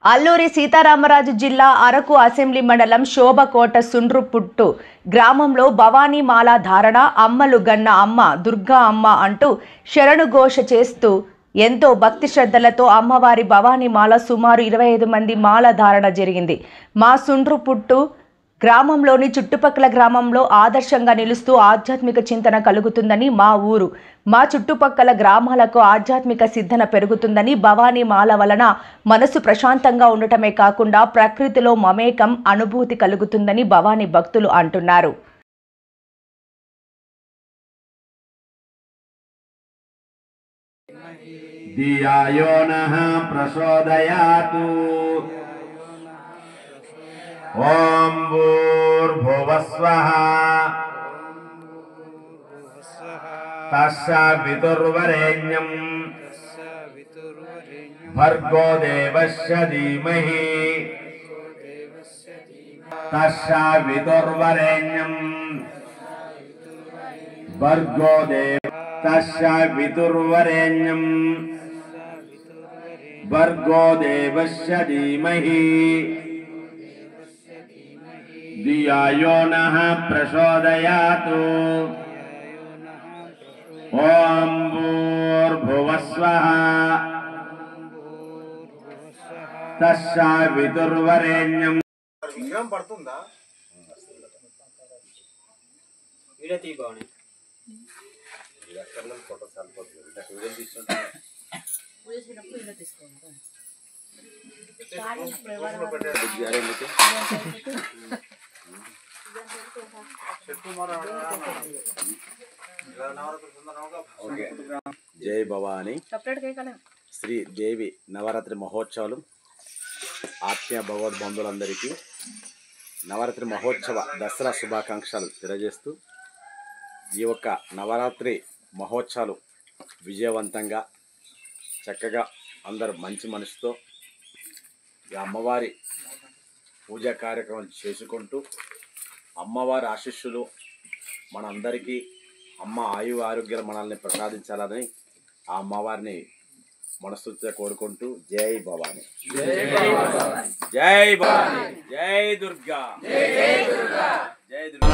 అల్లూరి సీతారామరాజు జిల్లా అరకు అసెంబ్లీ మండలం శోభకోట సుండ్రుపుట్టు గ్రామంలో భవానీ మాల ధారణ అమ్మలు గన్న అమ్మ దుర్గా అమ్మ అంటూ శరణుఘోష చేస్తూ ఎంతో భక్తి శ్రద్ధలతో అమ్మవారి భవానీ మాల సుమారు 25 మంది మాల ధారణ జరిగింది. మా సుండ్రుపుట్టు గ్రామంలోని చుట్టుపక్కల గ్రామంలో ఆదర్శంగా నిలుస్తూ ఆధ్యాత్మిక చింతన కలుగుతుందని మా చుట్టుపక్కల గ్రామాలకు ఆధ్యాత్మిక సిద్ధన పెరుగుతుందని భవానీ మాల వలన మనసు ప్రశాంతంగా ఉండటమే కాకుండా ప్రకృతిలో మమేకం అనుభూతి కలుగుతుందని భవానీ భక్తులు అంటున్నారు. ధియాయోనః ప్రచోదయాతు ఓం భూర్భువస్వః తస్సవితుర్వరేణ్యం భర్గో దేవస్య ధీమహి తస్సవితుర్వరేణ్యం భర్గో తస్సవితుర్వరేణ్యం భర్గో దేవస్య ధీమహి ధియాయోనః ప్రచోదయాతు ఓం భూర్భువస్వః తస్సవితుర్వరేణ్యం. విగ్రహం పడుతుందా? వీడియో తీయబాని ఫోటో జై భవాని. శ్రీ దేవి నవరాత్రి మహోత్సవాలు ఆత్మీయ భగవద్బంధువులందరికీ నవరాత్రి మహోత్సవ దసరా శుభాకాంక్షలు తెలియజేస్తూ ఈ యొక్క నవరాత్రి మహోత్సవాలు విజయవంతంగా చక్కగా అందరూ మంచి మనసుతో ఈ అమ్మవారి పూజా కార్యక్రమాలు చేసుకుంటూ అమ్మవారి ఆశీస్సులు మనందరికీ అమ్మ ఆయు ఆరోగ్యాలు మనల్ని ప్రసాదించాలని ఆ అమ్మవారిని మనస్ఫూర్తిగా కోరుకుంటూ జై భవాని, జై భవాని, జై దుర్గా, జై దుర్గా, జై దుర్గా.